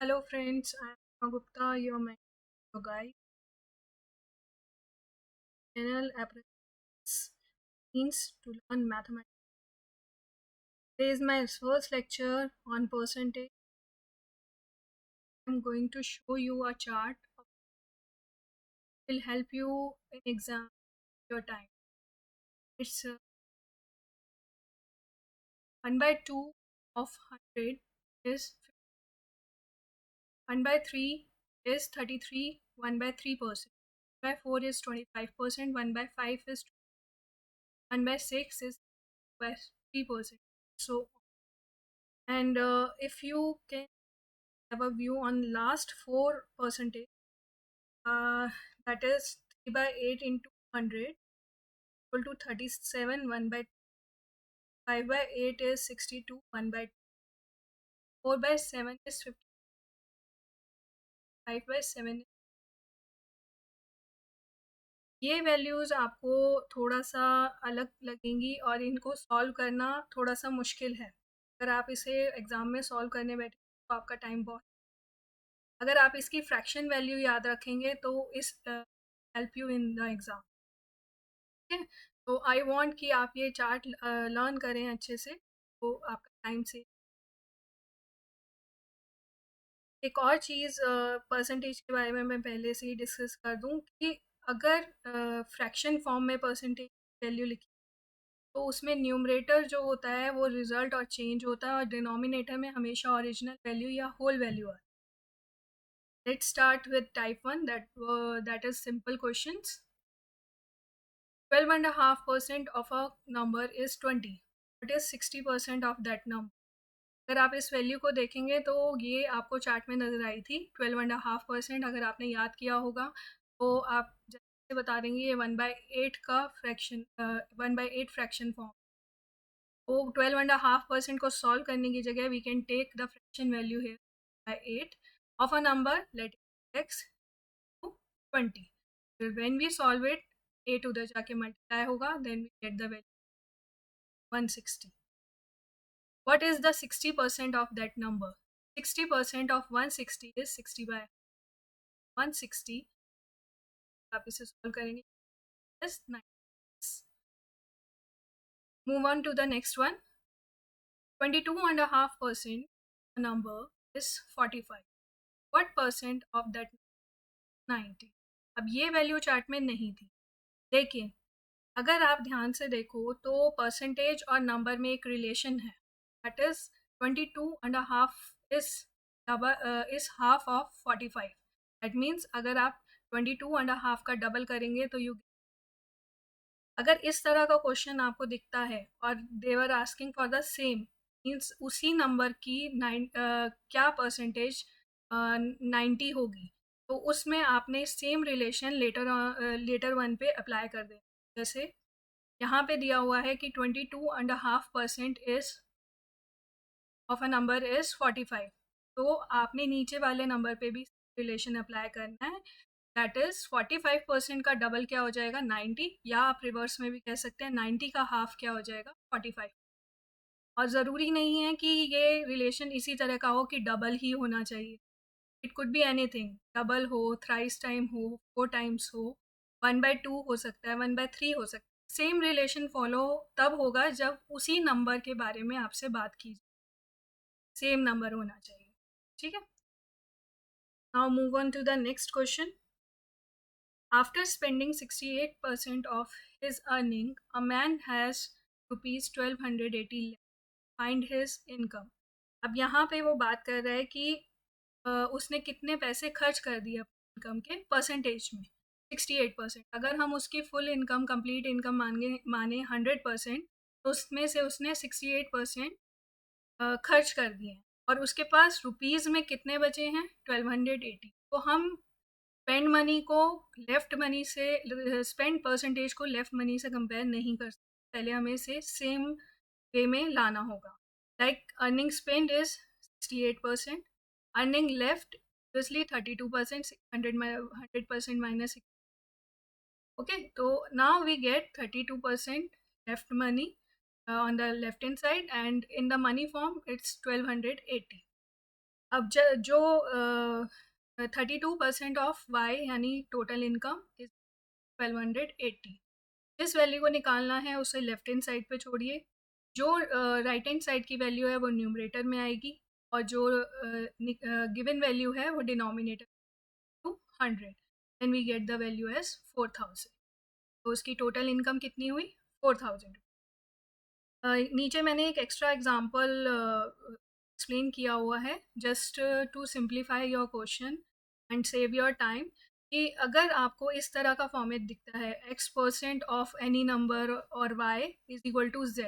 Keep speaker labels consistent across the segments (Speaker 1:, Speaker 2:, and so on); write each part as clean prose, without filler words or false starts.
Speaker 1: Hello friends, I am Emma Gupta, your mentor guide. General apprentice means to learn mathematics. Today is my first lecture on percentage. I am going to show you a chart will help you in exam your time. It's 1 by 2 of 100 is 1 by 3 is 33, 1 by 3%. 1 by 4 is 25%, 1 by 5 is 1 by 6 is by 3%. So, and if you can have a view on last 4%, uh, that is 3 by 8 into 100 equal to 37, 1 by 5 by 8 is 62, 1 by 4 by 7 is 50, 5 by 7 ये values आपको थोड़ा सा अलग लगेंगी और इनको solve करना थोड़ा सा मुश्किल है। अगर आप इसे एग्ज़ाम में सॉल्व करने बैठे तो आपका टाइम बहुत, अगर आप इसकी फ्रैक्शन वैल्यू याद रखेंगे तो इस help you in the exam. ठीक है, तो आई वांट कि आप ये चार्ट लर्न करें अच्छे से, तो आपका टाइम से। एक और चीज़ परसेंटेज के बारे में मैं पहले से ही डिस्कस कर दूं कि अगर फ्रैक्शन फॉर्म में परसेंटेज वैल्यू लिखी तो उसमें न्यूमरेटर जो होता है वो रिजल्ट और चेंज होता है और डिनोमिनेटर में हमेशा ओरिजिनल वैल्यू या होल वैल्यू आता है। Let's start with type one, that is simple questions. 12.5% of a number is 20. What is 60% of that number? अगर आप इस वैल्यू को देखेंगे तो ये आपको चार्ट में नज़र आई थी 12.5%। अगर आपने याद किया होगा तो आप जैसे बता देंगे ये 1/8 का फ्रैक्शन 1/8 फ्रैक्शन फॉर्म। तो 12.5% को सॉल्व करने की जगह we can take the fraction value है by 8 of a number let x to 20। फिर व्हेन वी सॉल्व इट 8 उधर जाके मल्टीप्लाई होगा, then we get the value 160। What is the 60% of that number? 60% of 160 is 60 by 160। आप इसे solve करेंगे is 9। Move on to the next one। 22.5% number is 45। What percent of that 90? अब ये value chart में नहीं थी, लेकिन अगर आप ध्यान से देखो तो परसेंटेज और नंबर में एक रिलेशन है, that is 22.5 is is half of 45। That means अगर आप 22.5 का डबल करेंगे तो यू, अगर इस तरह का क्वेश्चन आपको दिखता है और they're asking for the same, means उसी नंबर की क्या परसेंटेज 90 होगी, तो उसमें आपने सेम रिलेशन लेटर वन पे अप्लाई कर दें। जैसे यहाँ पे दिया हुआ है कि 22.5% is of a number is 45, तो आपने नीचे वाले नंबर पे भी रिलेशन अप्लाई करना है। दैट इज 45% का डबल क्या हो जाएगा 90, या आप रिवर्स में भी कह सकते हैं 90 का हाफ क्या हो जाएगा 45। और ज़रूरी नहीं है कि ये रिलेशन इसी तरह का हो कि डबल ही होना चाहिए। It could be anything, double हो, थ्राइस टाइम हो, 4 टाइम्स हो, 1/2 हो सकता है, 1/3 हो सकता है। सेम रिलेशन फॉलो तब होगा जब उसी नंबर के बारे में आपसे बात की जाए, सेम नंबर होना चाहिए। ठीक है, now move on to the next question. After spending 68% of his earning a man has rupees 1280 find his income. अब यहाँ पे वो बात कर रहा है कि उसने कितने पैसे खर्च कर दिए अपनी इनकम के परसेंटेज में। 68%, अगर हम उसकी फुल इनकम कंप्लीट इनकम माने 100%, तो उसमें से उसने 68% खर्च कर दिए हैं और उसके पास रुपीज़ में कितने बचे हैं 1280। तो हम स्पेंड मनी को लेफ्ट मनी से, स्पेंड परसेंटेज को लेफ्ट मनी से कंपेयर नहीं कर सकते, पहले हमें इसे सेम वे में लाना होगा। Like earning spend is 68%, earning left obviously 32%, 100% minus। Okay, so now we get 32% left money on the left hand side, and in the money form it's 1280। अब जो 32% ऑफ वाई यानी टोटल इनकम इज 1280, जिस value को निकालना है उसे left hand side पे छोड़िए, जो राइट हैंड साइड की वैल्यू है वो न्यूमरेटर में आएगी, और जो गिवन वैल्यू है वो denominator to 100, then we get the value as 4000। तो उसकी टोटल इनकम कितनी हुई? 4000। नीचे मैंने एक एक्स्ट्रा एग्जांपल एक्सप्लेन किया हुआ है, just to simplify your question and save your time, कि अगर आपको इस तरह का फॉर्मेट दिखता है x% ऑफ एनी नंबर और y is equal to z,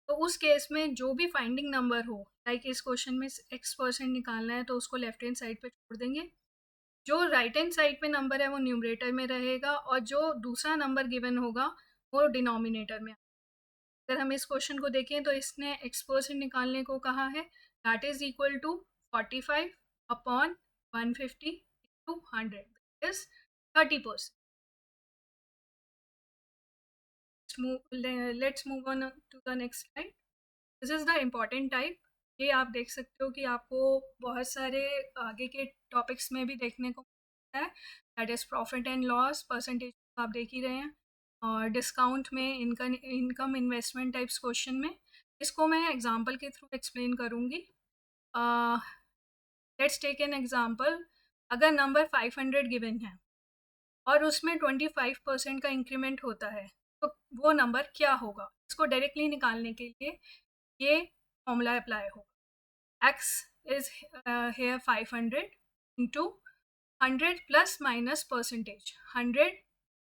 Speaker 1: तो उस केस में जो भी फाइंडिंग नंबर हो, लाइक इस क्वेश्चन में x% निकालना है तो उसको लेफ्ट हैंड साइड पे छोड़ देंगे, जो राइट हैंड साइड पे नंबर है वो न्यूमरेटर में रहेगा, और जो दूसरा नंबर गिवन होगा वो डिनोमिनेटर में। अगर हम इस क्वेश्चन को देखें तो इसने x% निकालने को कहा है, that is equal to 45 upon 150 into 100, that is 30%। Let's move on to the next slide. This is the important type. ये आप देख सकते हो कि आपको बहुत सारे आगे के टॉपिक्स में भी देखने को मिलता है, that is profit and loss percentage, आप देख ही रहे हैं, और डिस्काउंट में, इनकम इन्वेस्टमेंट टाइप्स क्वेश्चन में। इसको मैं एग्जांपल के थ्रू एक्सप्लेन करूंगी। Let's take an example. अगर नंबर 500 गिवन है और उसमें 25% का इंक्रीमेंट होता है, तो वो नंबर क्या होगा? इसको डायरेक्टली निकालने के लिए ये फॉर्मूला अप्लाई होगा। x is here 500 into 100 plus minus percentage 100,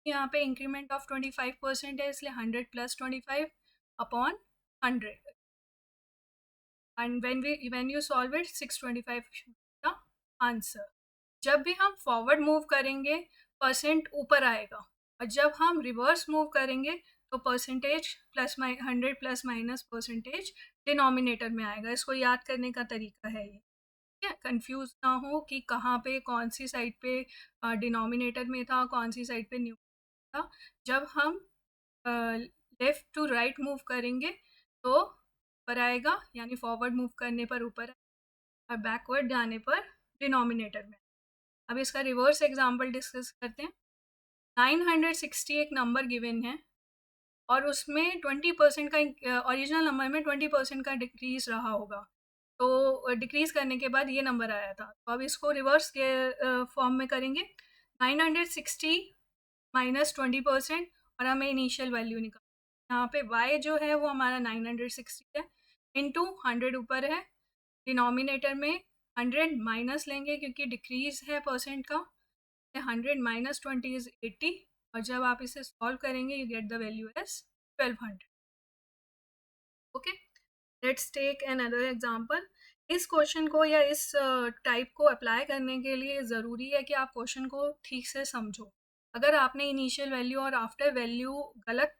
Speaker 1: यहाँ पे इंक्रीमेंट ऑफ 25% है इसलिए 100 plus 25 upon 100, and when you solve it 625 का आंसर। जब भी हम फॉरवर्ड मूव करेंगे परसेंट ऊपर आएगा, और जब हम रिवर्स मूव करेंगे तो percentage plus 100 plus minus percentage denominator में आएगा। इसको याद करने का तरीका है ये, ठीक है, कंफ्यूज ना हो कि कहाँ पे कौन सी साइड पे डिनोमिनेटर में था, कौन सी साइड पे न्यू था। जब हम लेफ्ट टू राइट मूव करेंगे तो ऊपर आएगा, यानी फॉरवर्ड मूव करने पर ऊपर, और बैकवर्ड जाने पर डिनोमिनेटर में। अब इसका रिवर्स एग्जांपल डिस्कस करते हैं। 960 एक नंबर गिवन है और उसमें 20% का, ओरिजिनल नंबर में 20% का डिक्रीज रहा होगा, तो डिक्रीज करने के बाद ये नंबर आया था। तो अब इसको रिवर्स के फॉर्म में करेंगे। 960 माइनस 20%, और हमें इनिशियल वैल्यू निकाल, यहाँ पे y जो है वो हमारा 960 है, इंटू 100 ऊपर है, डिनोमिनेटर में 100 माइनस लेंगे क्योंकि डिक्रीज है परसेंट का, 100 माइनस 20 इज 80, और जब आप इसे सॉल्व करेंगे you get the value as 1200। Okay, let's take another example. इस क्वेश्चन को या इस टाइप को अप्लाई करने के लिए ज़रूरी है कि आप क्वेश्चन को ठीक से समझो। अगर आपने इनिशियल वैल्यू और आफ्टर वैल्यू गलत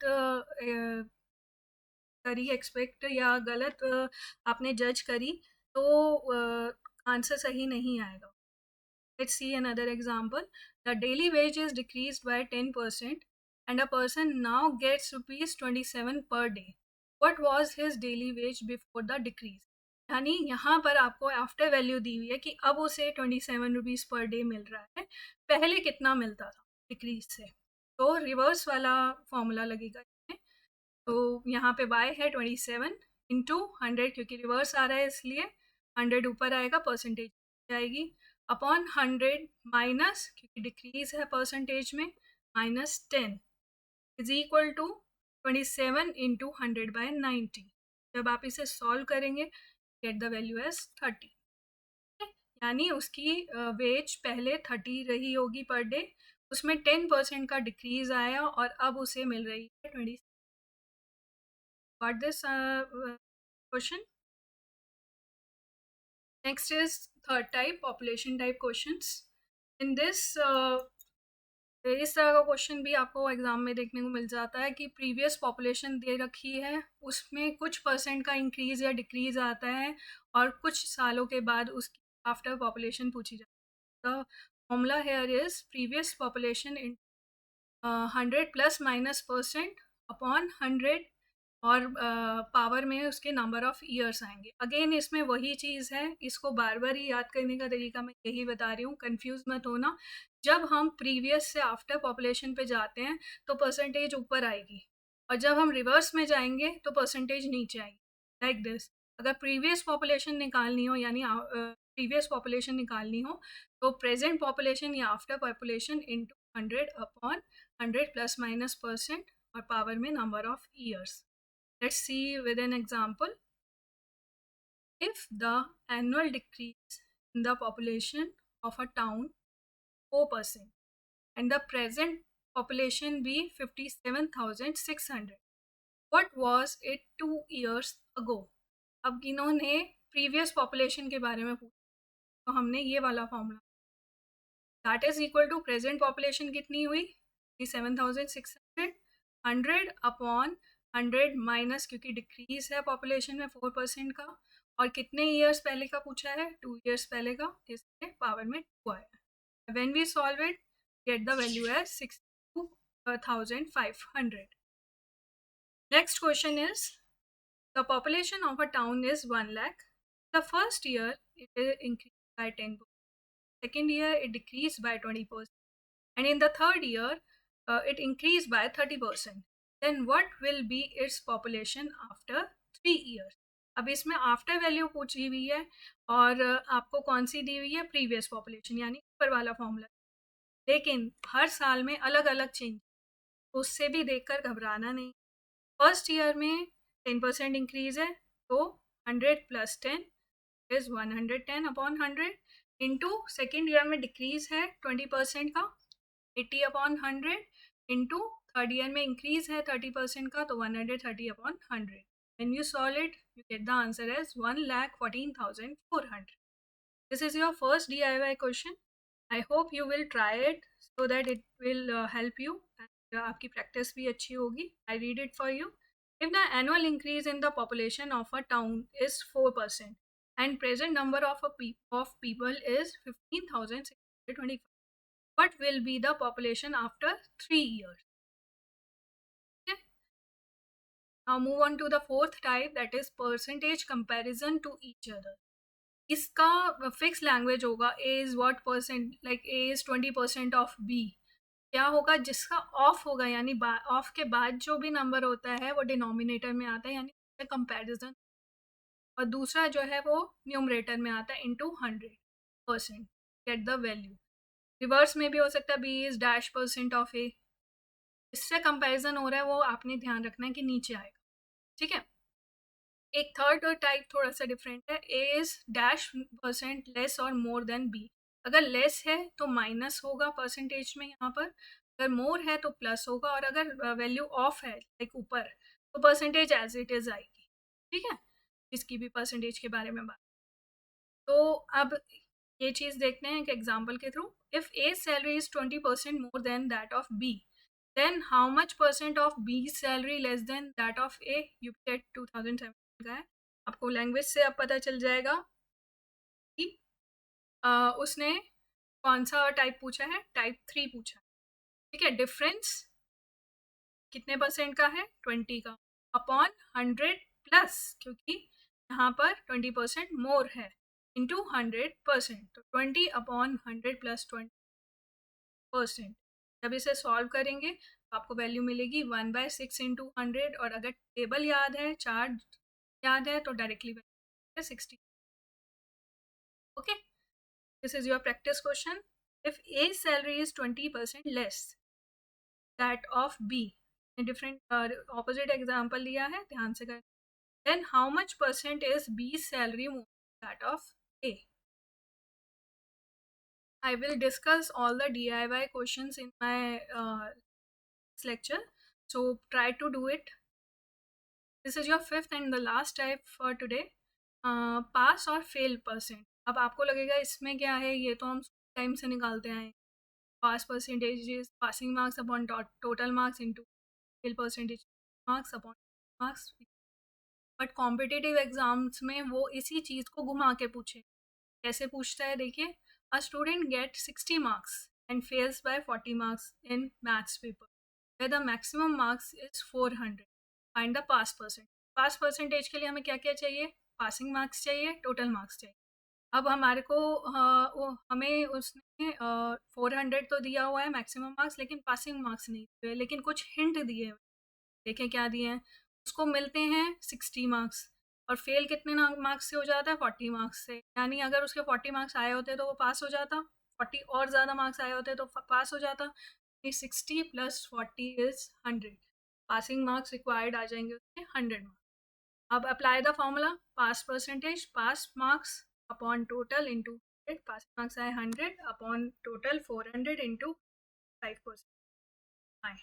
Speaker 1: करी एक्सपेक्ट, या गलत आपने जज करी, तो आंसर सही नहीं आएगा। Let's see another example. The daily wage is decreased by 10% and a person now gets rupees 27 per day. What was his daily wage before the decrease? यानी यहाँ पर आपको आफ्टर वैल्यू दी हुई है कि अब उसे 27 रुपीज़ पर डे मिल रहा है, पहले कितना मिलता था डिक्रीज से। तो रिवर्स वाला फॉर्मूला लगेगा इसमें। तो यहाँ पे y है 27 इंटू 100, क्योंकि रिवर्स आ रहा है इसलिए 100 ऊपर आएगा, परसेंटेज जाएगी, अपॉन 100 माइनस, क्योंकि डिक्रीज है परसेंटेज में, minus 10 is equal to 27 into 100/90। जब आप इसे सॉल्व करेंगे गेट द वैल्यू एज 30, यानी उसकी वेज पहले 30 रही होगी पर डे, उसमें 10% का डिक्रीज आया और अब उसे मिल रही है 20। Got this question? Next is third type, population type questions. In this इस तरह का क्वेश्चन भी आपको एग्जाम में देखने को मिल जाता है कि प्रीवियस पॉपुलेशन दे रखी है, उसमें कुछ परसेंट का इंक्रीज या डिक्रीज आता है, और कुछ सालों के बाद उसकी आफ्टर पॉपुलेशन पूछी जाती है। The formula here is previous population in 100 plus minus percent upon 100 और पावर में उसके नंबर ऑफ ईयर्स आएंगे। अगेन इसमें वही चीज़ है, इसको बार बार ही याद करने का तरीका मैं यही बता रही हूँ, कंफ्यूज मत होना। जब हम प्रीवियस से आफ्टर पॉपुलेशन पे जाते हैं तो परसेंटेज ऊपर आएगी, और जब हम रिवर्स में जाएंगे तो परसेंटेज नीचे आएगी, लाइक दिस। अगर प्रीवियस पॉपुलेशन निकालनी हो, यानी प्रीवियस पॉपुलेशन निकालनी हो, तो प्रेजेंट पॉपुलेशन या after population into 100/100 plus minus percent और पावर में number of years. Let's see with an example. If the annual decrease in the population of a town 4% and the present population be 57,600, what was it 2 years ago? अब इन्होंने previous population के बारे में पूछा, तो हमने ये वाला formula, that is equal to present population कितनी हुई 57,600, 100/100 माइनस, क्योंकि डिक्रीज है पॉपुलेशन में 4% का, और कितने ईयर्स पहले का पूछा है 2 ईयर्स पहले का, इसलिए पावर में 2 आया। When we solve it get the value as 62,500। Next question is the population of a town is 1 lakh। The first year it increase by 10%, second year it decreased by 20%, and in the third year it increased by 30%. Then what will be its population after 3 years? अब इसमें after value पूछी हुई है, और आपको कौन सी दी हुई है, प्रीवियस पॉपुलेशन, यानी ऊपर वाला फॉर्मूला। लेकिन हर साल में अलग अलग चेंज, उससे भी देखकर घबराना नहीं। फर्स्ट ईयर में 10% इंक्रीज है, तो 100 plus 10 is 110/100, into second year में डिक्रीज है 20% का, 80/100, इंटू थर्ड ईयर में इंक्रीज है 30% का, तो 130/100। When you solve it, you get the answer as 1,14,400. This is your first DIY question. I hope you will try it so that it will help you, and आपकी practice भी अच्छी होगी। I read it for you. If the annual increase in the population of a town is 4% and present number of people is 15,625, what will be the population after 3 years? Okay. Now move on to the fourth type, that is percentage comparison to each other. इसका fix language होगा, A is what percent, like A is 20% of B. क्या होगा, जिसका of होगा, यानी of के बाद जो भी नंबर होता है वो डिनोमिनेटर में आता है, यानी कंपैरिजन, और दूसरा जो है वो न्यूमरेटर में आता है into 100%, get the value. Reverse में भी हो सकता है, B is dash percent of A, इससे कंपैरिजन हो रहा है वो आपने ध्यान रखना है कि नीचे आएगा, ठीक है। एक थर्ड टाइप थोड़ा सा डिफरेंट है, ए इज डैश परसेंट लेस और मोर देन बी। अगर लेस है तो माइनस होगा परसेंटेज में यहाँ पर, अगर मोर है तो प्लस होगा, और अगर वैल्यू ऑफ है लाइक ऊपर, तो परसेंटेज एज इट इज आएगी, ठीक है। इसकी भी परसेंटेज के बारे में बात, तो अब ये चीज़ देखते हैं एक एग्जाम्पल के through. If A salary is 20% more than that of B, then how much percent of B salary less than that of A. UPTET 2007 का है, आपको लैंग्वेज से अब पता चल जाएगा कि उसने कौन सा टाइप पूछा है, टाइप 3 पूछा है, ठीक है। डिफरेंस कितने परसेंट का है, 20 का, अपॉन 100 प्लस, क्योंकि यहाँ पर 20% मोर है, इंटू 100%, तो 20/100 प्लस 20%। जब इसे सॉल्व करेंगे तो आपको वैल्यू मिलेगी 1/6 इंटू 100, और अगर टेबल याद है, चार्ट याद है, तो directly 60। Okay, this is your practice question. If A salary is 20% less that of B, different opposite example लिया है, ध्यान से कर, then how much percent is B's salary more than that of A? I will discuss all the DIY questions in my lecture, so try to do it. This is your fifth and the last type for today. पास और fail percent. अब आपको लगेगा इसमें क्या है, ये तो हम टाइम से निकालते आए। Pass percentage is passing marks upon total marks into fail percentage marks upon marks. But competitive exams में वो इसी चीज़ को घुमा के पूछे। कैसे पूछता है, देखिए, a student get 60 marks and fails by 40 marks in maths paper, where the maximum marks is 400। Find the pass percent. Pass percentage के लिए हमें क्या क्या चाहिए? पासिंग मार्क्स चाहिए, टोटल मार्क्स चाहिए। अब हमारे को हमें उसने 400 तो दिया हुआ है मैक्सिमम मार्क्स, लेकिन पासिंग मार्क्स नहीं दिए, लेकिन कुछ हिंट दिए हुए। देखें क्या दिए हैं। उसको मिलते हैं 60 मार्क्स, और फेल कितने मार्क्स से हो जाता है? 40 मार्क्स से। यानी अगर उसके 40 मार्क्स आए होते तो वो पास हो जाता, 40 और ज़्यादा मार्क्स आए होते तो पास हो जाता। 60 + 40 इज 100। पासिंग मार्क्स रिक्वायर्ड आ जाएंगे उसके 100 मार्क्स। अब apply the formula, pass percentage, pass marks upon total into 100। Pass marks आए 100 अपॉन टोटल 400 इंटू 5% आए।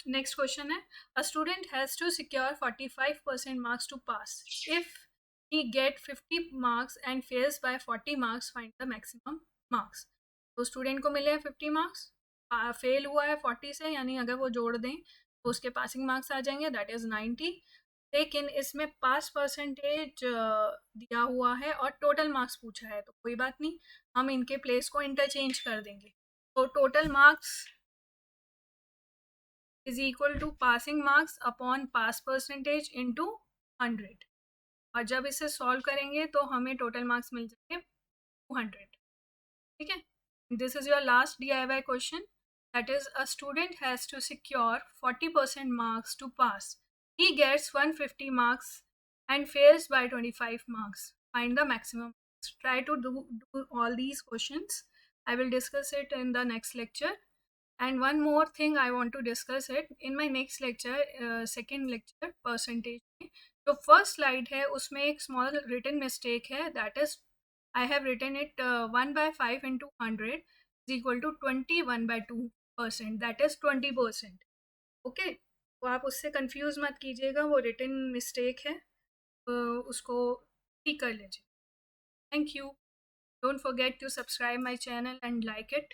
Speaker 1: Next question है, a student has to secure 45% marks to pass. If he get 50 marks and fails by 40 marks, find the maximum marks. तो student को मिले हैं 50 marks, fail हुआ है 40 से, यानी अगर वो जोड़ दें तो उसके पासिंग मार्क्स आ जाएंगे, दैट इज़ 90। लेकिन इसमें पास परसेंटेज दिया हुआ है और टोटल मार्क्स पूछा है, तो कोई बात नहीं, हम इनके प्लेस को इंटरचेंज कर देंगे। तो total marks is equal to passing marks upon pass percentage into 100। और जब इसे सॉल्व करेंगे तो हमें टोटल मार्क्स मिल जाएंगे 200। ठीक है, this is your last DIY question, that is a student has to secure 40% marks to pass. He gets 150 marks and fails by 25 marks. Find the maximum. Try to do all these questions. I will discuss it in the next lecture. And one more thing I want to discuss it in my next lecture, second lecture percentage में जो first slide है उसमें एक small written mistake है, that is I have written it 1/5 into 100 is equal to 21/2%, that is 20%. Okay, तो आप उससे confuse मत कीजिएगा, वो written mistake है, उसको ठीक कर लीजिए। Thank you. Don't forget to subscribe my channel and like it.